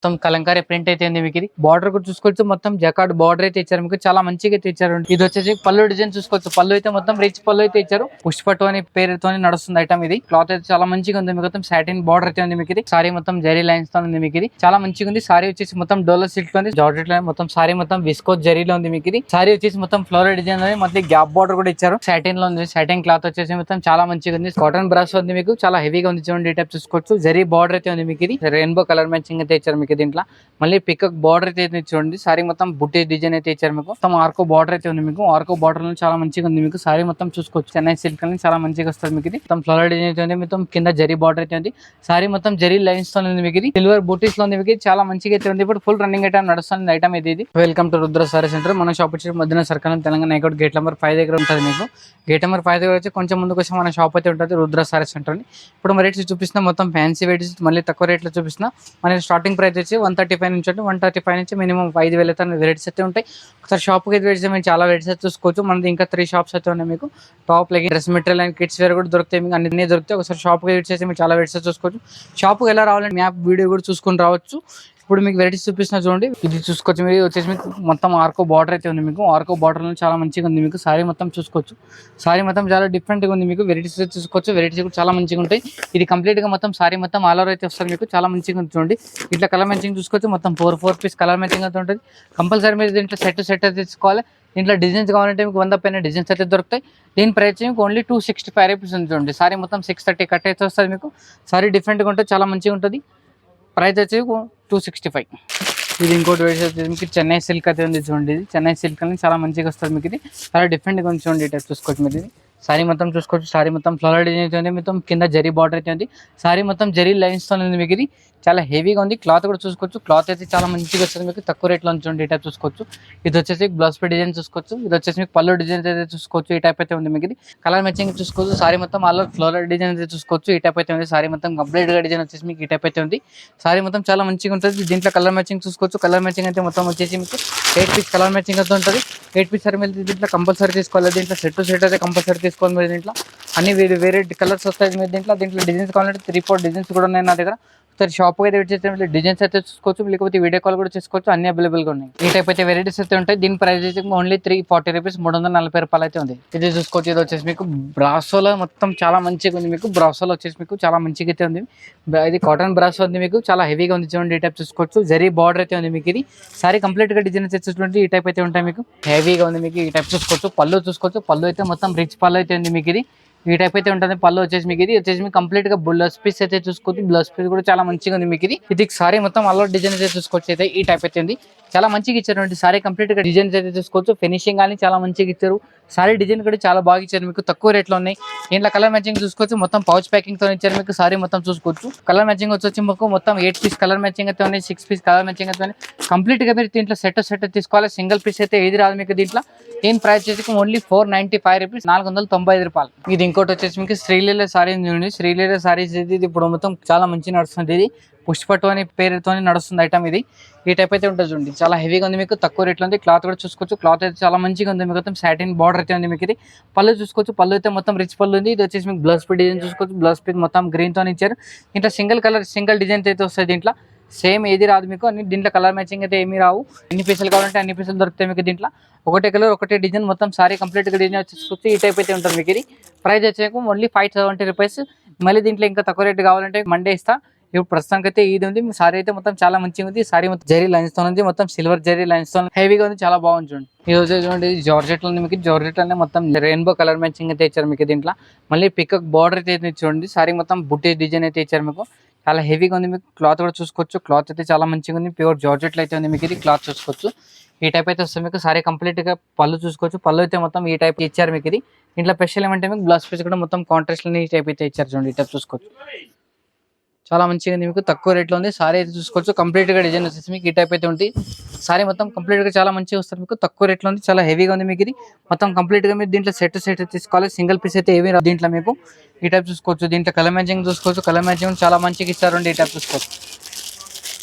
మొత్తం కలంకారీ ప్రింట్ అయితే ఉంది మీకు. ఇది బార్డర్ కూడా చూసుకోవచ్చు, మొత్తం జకార్డ్ బార్డర్ అయితే ఇచ్చారు మీకు, చాలా మంచిగా అయితే ఇచ్చారు. ఇది వచ్చేసి పళ్ళు డిజైన్ చూసుకోవచ్చు, పళ్ళు అయితే మొత్తం రిచ్ పళ్ళు అయితే ఇచ్చారు. పుష్పటు అని పేరుతో నడుస్తుంది ఐటమ్. ఇది క్లాత్ అయితే చాలా మంచిగా ఉంది మీకు, మొత్తం సాటిన్ బార్డర్ అయితే ఉంది మీకు. ఇది సారీ మొత్తం జరీ లైన్స్ తో ఉంది మీకు. ఇది చాలా మంచిగా ఉంది. సారీ వచ్చేసి మొత్తం డోలా సిల్క్ లో ఉంది, జార్జెట్ లో మొత్తం సారీ మొత్తం విస్కోస్ జరీలో ఉంది మీకు. ఇది సారీ వచ్చేసి మొత్తం ఫ్లోరల్ డిజైన్ లో మొత్తం గ్యాప్ బార్డర్ కూడా ఇచ్చారు. సాటిన్ లో ఉంది, సాటిన్ క్లాత్ వచ్చేసి మొత్తం చాలా మంచిగా ఉంది. కాటన్ బ్రష్ ఉంది మీకు, చాలా హెవీగా ఉంది చూడండి. ఈ టైప్ చూసుకోవచ్చు, జరీ బార్డర్ అయితే ఉంది మీకు. ఇది రెయిన్బో కలర్ మ్యాచింగ్ అయితే ఇచ్చారు మీకు. దీంట్లో మళ్ళీ పికక్ బార్డర్ అయితే చూడండి. సారీ మొత్తం బుట్టి డిజైన్ అయితే ఇచ్చారు మీకు. మొత్తం ఆర్కో బార్డర్ అయితే ఉంది మీకు. ఆర్కో బార్డర్ లో చాలా మంచిగా ఉంది మీకు. సారీ మొత్తం చూసుకోవచ్చు, చెన్నై సిల్క్ అని చాలా మంచిగా వస్తుంది మీకు. ఇది మొత్తం ఫ్లోరల్ డిజైన్ అయితే ఉంది, మొత్తం కింద జరీ బార్డర్ అయితే ఉంది. సారీ మొత్తం జరీ లైన్స్ తో ఉంది మీకు. ఇది సిల్వర్ బూటీస్ లో ఉంది మీకు, చాలా మంచిగా అయితే ఉంది. ఇప్పుడు ఫుల్ రన్నింగ్ ఐటమ్ నడుస్తుంది ఐటమ్ ఇది. Welcome to Rudra sorry centre. మన షాప్ వచ్చి మధ్యన circle Telangana high court gate number 5 దగ్గర ఉంటుంది మీకు. గేట్ నెంబర్ 5 దగ్గర వచ్చి కొంచెం ముందుకు వచ్చి మన షాప్ అయితే ఉంటుంది, రుద్ర సారీ సెంటర్ అని. ఇప్పుడు మన రేట్స్ చూపిస్తున్నా, మొత్తం ఫ్యాన్సీ వెరైటీస్ మళ్ళీ తక్కువ రేట్లో చూపిస్తున్నా. మన స్టార్టింగ్ ప్రైస్ వచ్చి 135 నుంచి 135 నుంచి మినిమం 5,000 అయితే వెరైటీస్ అయితే ఉంటాయి. ఒకసారి షాప్కి అయితే వెరైటీస్ మేము చాలా వెరైటీస్ అయితే చూసుకోవచ్చు. మనది ఇంకా 3 షాప్స్ అయితే ఉన్నాయి మీకు. Top legging, dress material and kids wear కూడా దొరుకుతాయి మీకు, అన్ని దొరుకుతాయి. ఒకసారి షాప్కి విజిట్ చేసి మీరు చాలా వెరైటీస్ చూసుకోవచ్చు. షాప్కి ఎలా రావాలంటే మ్యాప్ వీడియో కూడా చూసుకొని రావచ్చు. ఇప్పుడు మీకు వెరైటీస్ చూపిస్తున్నా చూడండి. ఇది చూసుకోవచ్చు, మీరు వచ్చేసి మీకు మొత్తం ఆర్కో బార్డర్ అయితే ఉంది మీకు. ఆర్కో బార్డర్ లో చాలా మంచిగా ఉంది మీకు. సారీ మొత్తం చూసుకోవచ్చు, సారీ మొత్తం చాలా డిఫరెంట్ గా ఉంది మీకు. వెరైటీస్ చూసుకోవచ్చు, వెరైటీస్ కూడా చాలా మంచిగా ఉంటాయి. ఇది కంప్లీట్ గా మొత్తం సారీ మొత్తం ఆల్ ఓవర్ అయితే వస్తుంది మీకు, చాలా మంచిగా ఉంది చూడండి. ఇట్లా కలర్ మ్యాచింగ్ చూసుకోవచ్చు, మొత్తం 4 పీస్ కలర్ మ్యాచింగ్ అయితే ఉంటుంది. కంపల్సరీ మీరు దీంట్లో సెట్ అయితే తీసుకోవాలి. దీంట్లో డిజైన్స్ కావాలంటే మీకు 100 పైన డిజైన్స్ అయితే దొరుకుతాయి. దీని ప్రైస్ మీకు ఓన్లీ 265 రూపీస్ ఉంది చూడండి. సారీ మొత్తం 630 కట్ అయితే వస్తుంది మీకు. సారీ డిఫరెంట్గా ఉంటుంది, చాలా మంచిగా ఉంటుంది. ప్రైస్ వచ్చి 265. ఇది ఇంకోటి వేసి మీకు చెన్నై సిల్క్ అయితే ఉంది చూడండి. ఇది చెన్నై సిల్క్ అని చాలా మంచిగా వస్తుంది మీకు. ఇది చాలా డిఫరెంట్గా ఉంది చూడండి. ఇటు చూసుకోవచ్చు మీరు. ఇది సారీ మొత్తం చూసుకోవచ్చు, సారీ మొత్తం ఫ్లోరల్ డిజైన్ అయితే ఉంది, మొత్తం కింద జరీ బార్డర్ అయితే ఉంది. సారీ మొత్తం జరీ లైన్స్ తో ఉంది మీకు. ఇది చాలా హెవీగా ఉంది. క్లాత్ కూడా చూసుకోవచ్చు, క్లాత్ అయితే చాలా మంచిగా వస్తుంది మీకు, తక్కువ రేట్లో చూడండి. ఈ టైప్ చూసుకోవచ్చు. ఇది వచ్చేసి బ్లౌజ్ పై డిజైన్ చూసుకోవచ్చు. ఇది వచ్చేసి మీకు పళ్ళు డిజైన్ అయితే చూసుకోవచ్చు. ఈ టైప్ అయితే ఉంది మీకు. ఇది కలర్ మ్యాచింగ్ చూసుకోవచ్చు. సారీ మొత్తం ఆల్ ఫ్లోరల్ డిజైన్ అయితే చూసుకోవచ్చు. ఈ టైప్ అయితే ఉంది. సారీ మొత్తం కంప్లీట్ గా డిజైన్ వచ్చేసి మీకు ఈ టైప్ అయితే ఉంది. సారీ మొత్తం చాలా మంచిగా ఉంటుంది. దీంట్లో కలర్ మ్యాచింగ్ చూసుకోవచ్చు. కలర్ మ్యాచింగ్ అయితే మొత్తం వచ్చేసి మీకు 8 పీస్ కలర్ మ్యాచింగ్ అయితే ఉంటుంది. 8 పీస్ సారీ మీరు దీంట్లో కంపల్సరీ తీసుకోవాలి. దీంట్లో సెట్ అయితే కంపల్సరీ తీసుకోవాలి మీరు. దీంట్లో అన్ని వేరే కలర్స్ వస్తాయి మీరు. దీంట్లో డిజైన్స్ కావాలంటే 3-4 డిజైన్స్ కూడా ఉన్నాయి నా దగ్గర. ఒకసారి షాప్ అయితే విజిట్ చేస్తే డిజైన్స్ అయితే చూసుకోవచ్చు, లేకపోతే వీడియో కాల్ కూడా చేసుకోవచ్చు. అన్ని అవైలబుల్గా ఉన్నాయి. ఈ టైప్ అయితే వెరైటీస్ అయితే ఉంటాయి. దీని ప్రైస్ అయితే ఓన్లీ 340 రూపీస్, 340 రూపాయలు అయితే ఉంది. ఇది చూసుకోవచ్చు. ఇది వచ్చేసి మీకు బ్రాసోలో మొత్తం చాలా మంచిగా ఉంది మీకు. బ్రాసోలో వచ్చేసి మీకు చాలా మంచిగా అయితే ఉంది. ఇది కాటన్ బ్రాసో ఉంది మీకు, చాలా హెవీగా ఉంది చూడండి. ఈ టైప్ చూసుకోవచ్చు. జరీ బార్డర్ అయితే ఉంది మీకు. ఇది సారీ కంప్లీట్ గా డిజైన్స్ వచ్చేటువంటి ఈ టైప్ అయితే ఉంటాయి మీకు. హెవీగా ఉంది మీకు. ఈ టైప్ చూసుకోవచ్చు. పళ్ళు చూసుకోవచ్చు, పళ్ళు అయితే మొత్తం రిచ్ పళ్ళు అయితే ఉంది మీకు. ఇది ఈ టైప్ అయితే ఉంటుంది. పళ్ళు వచ్చేసి మీకు. ఇది వచ్చేసి మీకు కంప్లీట్ గా బ్లౌజ్ పీస్ అయితే చూసుకోవచ్చు. బ్లౌజ్ పీస్ కూడా చాలా మంచిగా ఉంది మీకు. ఇది సారీ మొత్తం అల్లో డిజైన్ అయితే చూసుకోవచ్చు. అయితే ఈ టైప్ అయితే ఉంది, చాలా మంచిగా ఇచ్చారు. సారీ కంప్లీట్ గా డిజైన్స్ అయితే చూసుకోవచ్చు. ఫినిషింగ్ కానీ చాలా మంచిగా ఇచ్చారు. సారీ డిజైన్ కూడా చాలా బాగా ఇచ్చారు మీకు, తక్కువ రేట్లో ఉన్నాయి. దీంట్లో కలర్ మ్యాచింగ్ చూసుకోవచ్చు. మొత్తం పౌచ్ ప్యాకింగ్ తో ఇచ్చారు మీకు. సారీ మొత్తం చూసుకోవచ్చు. కలర్ మ్యాచింగ్ వచ్చి మీకు మొత్తం 8 పీస్ కలర్ మ్యాచింగ్ అయితే ఉన్నాయి, 6 పీస్ కలర్ మ్యాచింగ్ అయితే ఉన్నాయి. కంప్లీట్ గా మీరు దీంట్లో సెట్ తీసుకోవాలి. సింగిల్ పీస్ అయితే ఏది రాదు మీకు. దీంట్లో దీని ప్రైస్ వచ్చేసి ఓన్లీ 495 రూపీస్, 495 రూపాయలు. ఇది ఇంకోటి వచ్చేసి మీకు శ్రీలీల సారీ చూడండి. శ్రీలీల సారీస్ ఇది ఇప్పుడు మొత్తం చాలా మంచిగా నడుస్తుంది. ఇది పుష్పటు అని పేరుతో నడుస్తుంది ఐటమ్. ఇది ఈ టైప్ అయితే ఉంటుంది చూడండి. చాలా హెవీగా ఉంది మీకు, తక్కువ రేట్లో ఉంది. క్లాత్ కూడా చూసుకోవచ్చు. క్లాత్ అయితే చాలా మంచిగా ఉంది మీకు. మొత్తం సాటిన్ బార్డర్ అయితే ఉంది మీకు. ఇది పళ్ళు చూసుకోవచ్చు. పళ్ళు అయితే మొత్తం రిచ్ పళ్ళు ఉంది. ఇది వచ్చేసి మీకు బ్లౌజ్ పీస్ డిజైన్ చూసుకోవచ్చు. బ్లౌజ్ పీస్ మొత్తం గ్రీన్ తో ఇచ్చారు. ఇంట్లో సింగిల్ డిజైన్ అయితే వస్తుంది. దీంట్లో సేమ్ ఏది రాదు మీకు. అన్ని దీంట్లో కలర్ మ్యాచింగ్ అయితే ఏమీ రావు. ఎన్ని పీసులు కావాలంటే అన్ని పీసులు దొరుకుతాయి మీకు. దీంట్లో ఒకటే కలర్ ఒకటే డిజైన్ మొత్తం సారీ కంప్లీట్ గా డిజైన్ వచ్చేసి ఈ టైప్ అయితే ఉంటుంది మీకు. ఇది ప్రైస్ వచ్చేసి ఓన్లీ 570 రూపీస్. మళ్ళీ దీంట్లో ఇంకా తక్కువ రేట్ కావాలంటే మండే ఇస్తా. ఇప్పుడు ప్రస్తుతానికి అయితే ఇది ఉంది. సారీ అయితే మొత్తం చాలా మంచిగా ఉంది. సారీ మొత్తం జరీ లైన్స్ తో ఉంది, మొత్తం సిల్వర్ జరీ లైన్స్ తో హెవీగా ఉంది, చాలా బాగుంది చూడండి. ఈ రోజు చూడండి జార్జెట్ లో ఉంది మీకు. జార్జెట్ లోనే మొత్తం రెయిన్బో కలర్ మ్యాచింగ్ అయితే ఇచ్చారు మీకు. దీంట్లో మళ్ళీ పికక్ బార్డర్ అయితే చూడండి. సారీ మొత్తం బుట్టి డిజైన్ అయితే ఇచ్చారు మీకు, చాలా హెవీగా ఉంది మీకు. క్లాత్ కూడా చూసుకోవచ్చు. క్లాత్ అయితే చాలా మంచిగా ఉంది. ప్యూర్ జార్జెట్ లో అయితే ఉంది మీకు. ఇది క్లాత్ చూసుకోవచ్చు. ఈ టైప్ అయితే వస్తుంది మీకు. సారీ కంప్లీట్ గా పళ్ళు చూసుకోవచ్చు. పళ్ళు అయితే మొత్తం ఈ టైప్ ఇచ్చారు మీకు. ఇది ఇంట్లో స్పెషల్ ఏమంటే మీకు బ్లౌజ్ పీస్ కూడా మొత్తం కాంట్రాస్ట్ లో ఈ టైప్ అయితే ఇచ్చారు చూడండి. ఈ టైప్ చూసుకోవచ్చు. చాలా మంచిగా ఉంది మీకు, తక్కువ రేట్లో ఉంది. సారీ అయితే చూసుకోవచ్చు. కంప్లీట్ గా డిజైన్ వచ్చేసి మీకు ఈ టైప్ అయితే ఉంటుంది. సారీ మొత్తం కంప్లీట్ గా చాలా మంచిగా వస్తుంది మీకు, తక్కువ రేట్లో ఉంది. చాలా హెవీగా ఉంది మీకు. ఇది మొత్తం కంప్లీట్ గా మీరు దీంట్లో సెట్ తీసుకోవాలి. సింగిల్ పీస్ అయితే ఏమీ రాదు దీంట్లో మీకు. ఈ టైప్ చూసుకోవచ్చు. దీంట్లో కలర్ మ్యాచింగ్ చూసుకోవచ్చు. కలర్ మ్యాచింగ్ చాలా మంచిగా ఇచ్చారండి. ఈ టైప్ చూసుకోవచ్చు.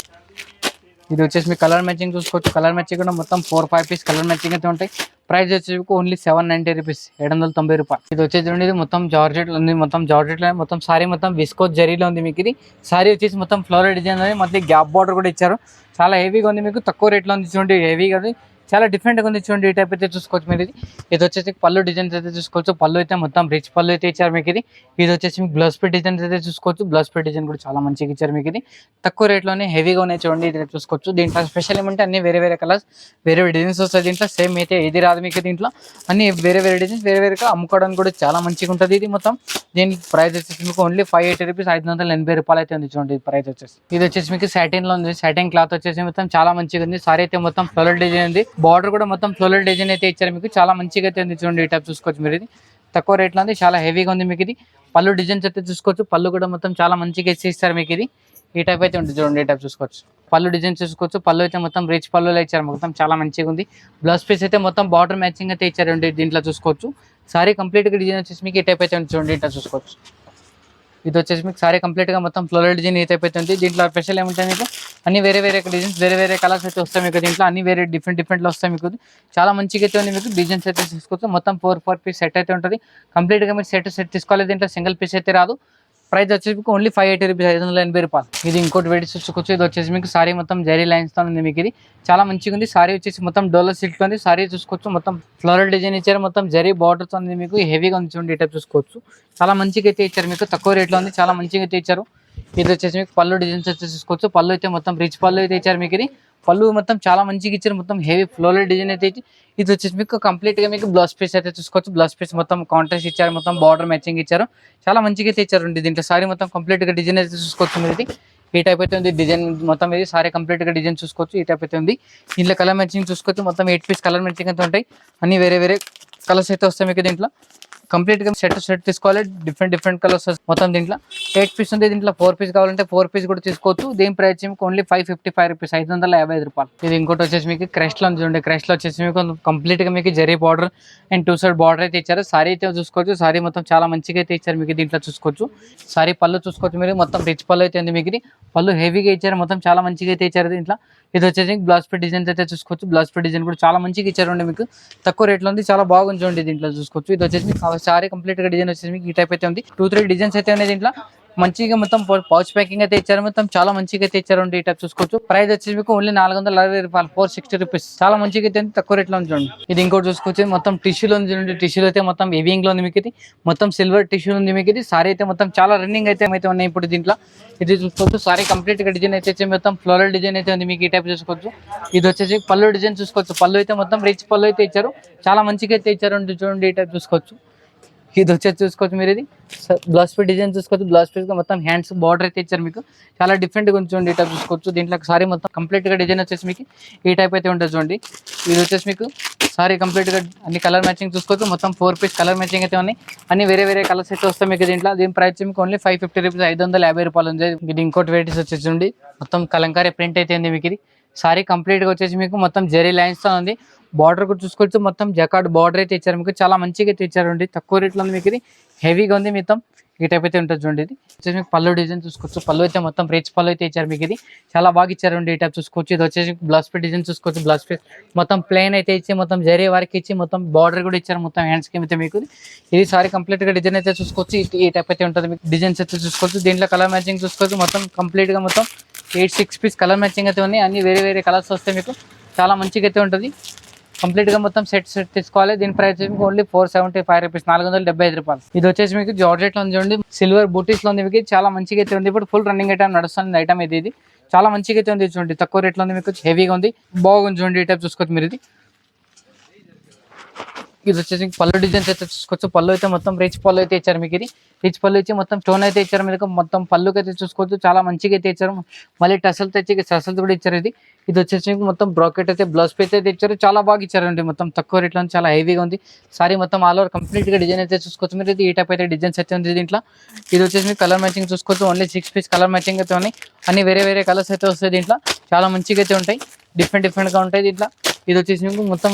ఇది వచ్చేసి మీకు కలర్ మ్యాచింగ్ చూసుకోవచ్చు. కలర్ మ్యాచింగ్ కూడా మొత్తం 4-5 పీస్ కలర్ మ్యాచింగ్ అయితే ఉంటాయి. ప్రైస్ వచ్చేసి మీకు ఓన్లీ 790 రూపీస్, 790 రూపాయలు. ఇది వచ్చేసి ఇది మొత్తం జార్జెట్ ఉంది. మొత్తం జార్జెట్ లో మొత్తం సారీ మొత్తం విస్కోస్ జరీలో ఉంది మీకు. ఇది సారీ వచ్చేసి మొత్తం ఫ్లోరల్ డిజైన్ ఉంది. మళ్ళీ గ్యాప్ బార్డర్ కూడా ఇచ్చారు. చాలా హెవీగా ఉంది మీకు, తక్కువ రేట్లో ఉంది చూడండి. హెవీగా ఉంది, చాలా డిఫరెంట్గా ఉంది చూడండి. ఈ టైప్ అయితే చూసుకోవచ్చు మీరు. ఇది వచ్చేసి పళ్ళు డిజైన్స్ అయితే చూసుకోవచ్చు. పళ్ళు అయితే మొత్తం రిచ్ పళ్ళు అయితే ఇచ్చారు మీకు. ఇది వచ్చేసి మీకు బ్లౌజ్ పీస్ డిజైన్స్ అయితే చూసుకోవచ్చు. బ్లౌజ్ పీస్ డిజైన్ కూడా చాలా మంచిగా ఇచ్చారు మీకు. ఇది తక్కువ రేట్లోనే హెవీగా ఉన్నాయి చూడండి. ఇది చూసుకోవచ్చు. దీంట్లో స్పెషల్ ఏమంటే అన్ని వేరే వేరే కలర్స్, వేరే డిజైన్స్ వస్తాయి దీంట్లో. సేమ్ అయితే ఇది రాదు మీకు. దీంట్లో అన్ని వేరే వేరే డిజైన్స్, వేరే వేరేగా అమ్ముకోవడానికి కూడా చాలా మంచిగా ఉంటుంది ఇది మొత్తం. దీనికి ప్రైస్ వచ్చేసి మీకు ఓన్లీ 580 రూపీస్, 580 రూపాయలు అయితే ఉంది చూడండి. ప్రైస్ వచ్చేసి ఇది వచ్చేసి మీకు సాటిన్ లో ఉంది. సాటిన్ క్లాత్ వచ్చేసి మొత్తం చాలా మంచిగా ఉంది. సారీ అయితే మొత్తం ఫ్లోరల్ డిజైన్ ఉంది. బార్డర్ కూడా మొత్తం ఫ్లోరల్ డిజైన్ అయితే ఇచ్చారు మీకు. చాలా మంచిగా అయితే ఉంది చూడండి. ఈ టైప్ చూసుకోవచ్చు మీరు. ఇది తక్కువ రేట్లో ఉంది, చాలా హెవీగా ఉంది మీకు. ఇది పళ్ళు డిజైన్స్ అయితే చూసుకోవచ్చు. పళ్ళు కూడా మొత్తం చాలా మంచిగా ఇస్తారు మీకు. ఇది ఈ టైప్ అయితే ఉంటుంది చూడండి. ఈ టైప్ చూసుకోవచ్చు. పళ్ళు డిజైన్ చూసుకోవచ్చు. పళ్ళు అయితే మొత్తం రిచ్ పళ్ళులో ఇచ్చారు మొత్తం, చాలా మంచిగా ఉంది. బ్లౌజ్ పీస్ అయితే మొత్తం బార్డర్ మ్యాచింగ్ అయితే ఇచ్చారండి దీంట్లో చూసుకోవచ్చు. సారీ కంప్లీట్ గా డిజైన్ వచ్చేసి మీకు ఈ టైప్ అయితే ఉంది చూడండి. ఇట్లా చూసుకోవచ్చు. ఇది వచ్చేసి మీకు సారీ కంప్లీట్ గా మొత్తం ఫ్లోరల్ డిజైన్ ఈ టైప్ అయితే ఉంది. దీంట్లో స్పెషల్ ఏముంటాయి మీకు అన్ని వేరే వేరే డిజైన్స్, వేరే వేరే కలర్స్ అయితే వస్తాయి మీకు. దీంట్లో అన్ని వేరే డిఫరెంట్ లో వస్తాయి మీకు. చాలా మంచిగా అయితే ఉంది మీకు. డిజైన్స్ అయితే తీసుకోవచ్చు. మొత్తం 4 పీస్ సెట్ అయితే ఉంటుంది. కంప్లీట్ గా మీరు సెట్ తీసుకోవాలి. దీంట్లో సింగిల్ పీస్ అయితే రాదు. ప్రైస్ వచ్చేసి మీకు ఓన్లీ 580 రూపీస్, 580 రూపాయలు. ఇది ఇంకోటి వెయిట్ చూసుకోవచ్చు. ఇది వచ్చేసి మీకు సారీ మొత్తం జరీ లైన్స్ తో ఉంది మీకు. ఇది చాలా మంచిగా ఉంది. సారీ వచ్చేసి మొత్తం డోలో సిల్క్ ఉంది. సారీ చూసుకోవచ్చు. మొత్తం ఫ్లోరల్ డిజైన్ ఇచ్చారు. మొత్తం జరీ బార్డర్ తో ఉంది మీకు. హెవీగా ఉంది చూడండి. ఈ టైప్ చూసుకోవచ్చు. చాలా మంచిగా అయితే ఇచ్చారు మీకు. తక్కువ రేట్లో ఉంది, చాలా మంచిగా అయితే ఇచ్చారు. ఇది వచ్చేసి మీకు పళ్ళు డిజైన్స్ అయితే చూసుకోవచ్చు. పళ్ళు అయితే మొత్తం రిచ్ పళ్ళు అయితే ఇచ్చారు మీకు. ఇది పళ్ళు మొత్తం చాలా మంచిగా ఇచ్చారు. మొత్తం హెవీ ఫ్లోరల్ డిజైన్ అయితే ఇచ్చి. ఇది వచ్చేసి మీకు కంప్లీట్ గా మీకు బ్లౌజ్ పీస్ అయితే చూసుకోవచ్చు. బ్లౌజ్ పీస్ మొత్తం కాంట్రాస్ట్ ఇచ్చారు. మొత్తం బార్డర్ మ్యాచింగ్ ఇచ్చారు. చాలా మంచిగా అయితే ఇచ్చారు. దీంట్లో సారీ మొత్తం కంప్లీట్ గా డిజైన్ అయితే చూసుకోవచ్చు మీరు. ఇది ఈ టైప్ అయితే ఉంది డిజైన్ మొత్తం. ఇది సారీ కంప్లీట్ గా డిజైన్ చూసుకోవచ్చు. ఈ టైప్ అయితే ఉంది. దీంట్లో కలర్ మ్యాచింగ్ చూసుకోవచ్చు. మొత్తం 8 పీస్ కలర్ మ్యాచింగ్ అయితే ఉంటాయి. అన్ని వేరే వేరే కలర్స్ అయితే వస్తాయి మీకు. దీంట్లో కంప్లీట్ గా సెట్ తీసుకోవాలి. డిఫరెంట్ కలర్స్ మొత్తం. దీంట్లో 8 పీస్ ఉంది. దీంట్లో 4 పీస్ కావాలంటే 4 పీస్ కూడా తీసుకోవచ్చు. దీని ప్రైస్ మీకు ఓన్లీ 555 రూపీస్, 555 రూపాయలు. ఇది ఇంకోటి వచ్చేసి మీకు క్రష్ లో చూడండి. క్రష్ లో వచ్చేసి మీకు కంప్లీట్ గా మీకు zari border and 2 side border అయితే ఇచ్చారు. సారీ అయితే చూసుకోవచ్చు. సారీ మొత్తం చాలా మంచిగా అయితే ఇచ్చారు మీకు. దీంట్లో చూసుకోవచ్చు. సారీ పళ్ళు చూసుకోవచ్చు మీరు. మొత్తం రిచ్ పళ్ళు అయితే ఉంది మీకు. పళ్ళు హెవీగా ఇచ్చారు. మొత్తం చాలా మంచిగా అయితే ఇచ్చారు దీంట్లో. ఇది వచ్చేసి బ్లౌజ్ పీస్ డిజైన్స్ అయితే చూసుకోవచ్చు. బ్లౌజ్ పీస్ డిజైన్ కూడా చాలా మంచిగా ఇచ్చారు మీకు. తక్కువ రేట్లో ఉంది, చాలా బాగుంది చూడండి. దీంట్లో చూసుకోవచ్చు. ఇది వచ్చేసి సారీ కంప్లీట్ గా డిజైన్ వచ్చేసి మీకు ఈ టైప్ అయితే ఉంది. 2-3 డిజైన్స్ అయితే ఉన్నాయి దీంట్లో. మంచిగా మొత్తం పౌచ్ ప్యాకింగ్ అయితే ఇచ్చారు. మొత్తం చాలా మంచిగా అయితే ఇచ్చారు. ఈ టైప్ చూసుకోవచ్చు. ప్రైస్ వచ్చేసి మీకు ఓన్లీ 460 రూపాయలు, 460 రూపీస్. చాలా మంచిగా అయితే తక్కువ రేట్లో ఉంది చూడండి. ఇది ఇంకోటి చూసుకోవచ్చు. మొత్తం టిష్యూలో ఉంది చూడండి. టిష్యూలో అయితే మొత్తం హెవీయింగ్ లో ఉంది మీకు. ఇది మొత్తం సిల్వర్ టిష్యూ ఉంది మీకు. ఇది సారీ అయితే మొత్తం చాలా రన్నింగ్ అయితే ఉన్నాయి ఇప్పుడు దీంట్లో. ఇది చూసుకోవచ్చు. సారీ కంప్లీట్ గా డిజైన్ అయితే మొత్తం ఫ్లోరల్ డిజైన్ అయితే ఉంది మీకు. ఈ టైప్ చూసుకోవచ్చు. ఇది వచ్చేసి పళ్ళు డిజైన్ చూసుకోవచ్చు. పళ్ళు అయితే మొత్తం రిచ్ పళ్ళు అయితే ఇచ్చారు. చాలా మంచిగా అయితే ఇచ్చారు చూడండి. ఈ టైప్ చూసుకోవచ్చు. ఇది వచ్చేసి చూసుకోవచ్చు మీరు. ఇది బ్లౌజ్ పీస్ డిజైన్ చూసుకోవచ్చు. బ్లౌజ్ పీస్ మొత్తం హ్యాండ్స్ బార్డర్ అయితే ఇచ్చారు మీకు. చాలా డిఫరెంట్ గా ఉంది చూడండి. ఈ టైప్ చూసుకోవచ్చు. దీంట్లో సారీ మొత్తం కంప్లీట్ గా డిజైన్ వచ్చేసి మీకు ఈ టైప్ అయితే ఉంటుంది చూడండి. ఇది వచ్చేసి మీకు సారీ కంప్లీట్ గా అన్ని కలర్ మ్యాచింగ్ చూసుకోవచ్చు. మొత్తం 4 పీస్ కలర్ మ్యాచింగ్ అయితే ఉన్నాయి. అన్ని వేరే వేరే కలర్స్ అయితే వస్తాయి మీకు దీంట్లో. దీని ప్రైస్ మీకు ఓన్లీ 550 రూపీస్, 550 రూపాయలు ఉంది. ఇది ఇంకోటి వెరైటీస్ వచ్చేసి చూడండి. మొత్తం కలంకారీ ప్రింట్ అయితే ఉంది మీకు. ఇది సారీ కంప్లీట్ గా వచ్చేసి మీకు మొత్తం జెరీ లైన్స్ తో ఉంది. బార్డర్ కూడా చూసుకోవచ్చు. మొత్తం జకార్డ్ బార్డర్ అయితే ఇచ్చారు మీకు. చాలా మంచిగా అయితే ఇచ్చారు. తక్కువ రేట్లో ఉంది మీకు. ఇది హెవీగా ఉంది మొత్తం. ఈ టైప్ అయితే ఉంటుంది చూడండి. ఇది వచ్చేసి మీకు పళ్ళు డిజైన్ చూసుకోవచ్చు. పళ్ళు అయితే మొత్తం రిచ్ పళ్ళు అయితే ఇచ్చారు మీకు. ఇది చాలా బాగా ఇచ్చారు. ఈ టైప్ చూసుకోవచ్చు. ఇది వచ్చేసి బ్లౌజ్ పీస్ డిజైన్ చూసుకోవచ్చు. బ్లౌజ్ పీస్ మొత్తం ప్లెయిన్ అయితే ఇచ్చి మొత్తం జరీ వరకు ఇచ్చి మొత్తం బార్డర్ కూడా ఇచ్చారు మొత్తం హ్యాండ్స్ కి అయితే మీకు. ఇది సారీ కంప్లీట్ గా డిజైన్ అయితే చూసుకోవచ్చు. ఈ టైప్ అయితే ఉంటుంది మీకు. డిజైన్స్ అయితే చూసుకోవచ్చు. దీంట్లో కలర్ మ్యాచింగ్ చూసుకోవచ్చు. మొత్తం కంప్లీట్ గా మొత్తం 8-6 పీస్ కలర్ మ్యాచింగ్ అయితే ఉన్నాయి. అన్ని వేరే వేరే కలర్స్ వస్తాయి మీకు. చాలా మంచిగా అయితే ఉంటుంది. కంప్లీట్ గా మొత్తం సెట్ తీసుకోవాలి. దీని ప్రైస్ మీకు ఓన్లీ 475 రూపీస్, 475 రూపాయలు. ఇది వచ్చేసి మీకు జార్జెట్ లో చూడండి. సిల్వర్ బూటీస్ లో ఉంది మీకు. చాలా మంచిగా అయితే ఉంది. ఇప్పుడు ఫుల్ రన్నింగ్ ఐటమ్ నడుస్తుంది ఐటమ్ ఇది. చాలా మంచిగా అయితే ఉంది చూడండి. తక్కువ రేట్లో ఉంది మీకు. హెవీగా ఉంది, బాగుంది చూడండి. ఈ టైప్ చూసుకోవచ్చు మీరు. ఇది వచ్చేసి పళ్ళు డిజైన్స్ అయితే చూసుకోవచ్చు. పళ్ళు అయితే మొత్తం రిచ్ పళ్ళు అయితే ఇచ్చారు మీకు. ఇది రిచ్ పళ్ళు ఇచ్చి మొత్తం స్టోన్ అయితే ఇచ్చారు మీకు. మొత్తం పళ్ళుకి అయితే చూసుకోవచ్చు. చాలా మంచిగా అయితే ఇచ్చారు. మళ్ళీ టసల్ తెచ్చి టసల్ కూడా ఇచ్చారు. ఇది వచ్చేసి మొత్తం బ్రాకెట్ అయితే బ్లౌజ్ పీస్ అయితే ఇచ్చారు. చాలా బాగా ఇచ్చారండి. మొత్తం తక్కువ రేట్లో చాలా హెవీగా ఉంది. సారీ మొత్తం ఆల్ ఓవర్ కంప్లీట్ గా డిజైన్ అయితే చూసుకోవచ్చు మీరు. ఈ టైప్ అయితే డిజైన్స్ అయితే ఉంది దీంట్లో. ఇది వచ్చేసి మీకు కలర్ మ్యాచింగ్ చూసుకోవచ్చు. ఓన్లీ 6 పీస్ కలర్ మ్యాచింగ్ అయితే ఉన్నాయి. అన్ని వేరే వేరే కలర్స్ అయితే వస్తాయి దీంట్లో. చాలా మంచిగా అయితే ఉంటాయి. డిఫరెంట్ గా ఉంటాయి దీంట్లో. ఇది వచ్చేసి మీకు మొత్తం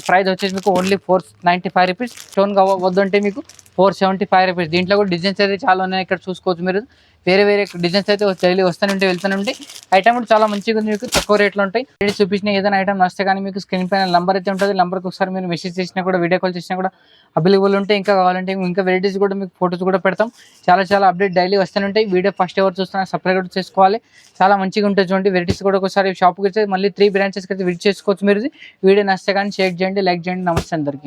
ప్రైస్ వచ్చేసి మీకు ఓన్లీ 495 రూపీస్. స్టోన్ వద్దంటే మీకు 475 రూపీస్. దీంట్లో కూడా డిజైన్స్ అయితే చాలా ఉన్నాయి, ఇక్కడ చూసుకోవచ్చు మీరు. వేరే వేరే డిజైన్స్ అయితే డైలీ వస్తూనే వెళ్తూనే ఐటమ్ కూడా చాలా మంచిగా ఉంది, మీకు తక్కువ రేట్లో ఉంటాయి. చూపించిన ఏదైనా ఐటమ్ నచ్చితే కానీ మీకు స్క్రీన్ పైన నంబర్ అయితే ఉంటుంది. నంబర్కి ఒకసారి మీరు మెసేజ్ చేసినా కూడా, వీడియో కాల్ చేసినా కూడా అవైలబుల్ ఉంటాయి. ఇంకా కావాలంటే ఇంకా వెరైటీస్ కూడా మీకు ఫోటోస్ కూడా పెడతాం. చాలా అప్డేట్ డైలీ వస్తూనే ఉంటాయి. వీడియో ఫస్ట్ ఎవరు చూస్తున్నా సబ్స్క్రైబ్ కూడా చేసుకోవాలి, చాలా మంచిగా ఉంటుంది. చూడండి వెరైటీస్ కూడా ఒకసారి షాప్కి అయితే మళ్ళీ 3 బ్రాంచెస్కి అయితే విజిట్ చేసుకోవచ్చు మీరు. వీడియో నచ్చితే కానీ షేర్ చేయండి, లైక్ చేయండి. నమస్తే అందరికీ.